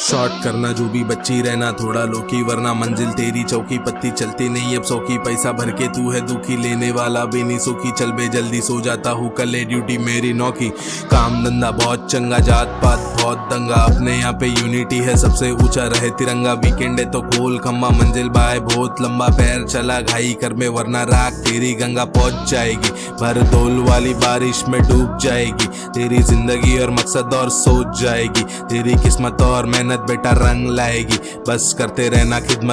Short करना जो भी बच्ची रहना थोड़ा लोकी, वरना मंजिल तेरी चौकी पत्ती चलती नहीं अब सौकी। पैसा भर के तू है दुखी, लेने वाला बेनी सुखी। चल बे जल्दी सो जाता हूँ, कल है ड्यूटी मेरी नौकी। काम धंधा बहुत चंगा, जात पात बहुत दंगा, अपने यहाँ पे यूनिटी है सबसे ऊंचा रहे तिरंगा। वीकेंड है तो खोल खम्मा, मंजिल बाय बहुत लंबा, पैर चला घाई कर में वरना राख तेरी गंगा पहुंच जाएगी। भर दौल वाली बारिश में डूब जाएगी तेरी जिंदगी और मकसद और सोच जाएगी। तेरी किस्मत और मेहनत बेटा रंग लाएगी, बस करते रहना खिदमत।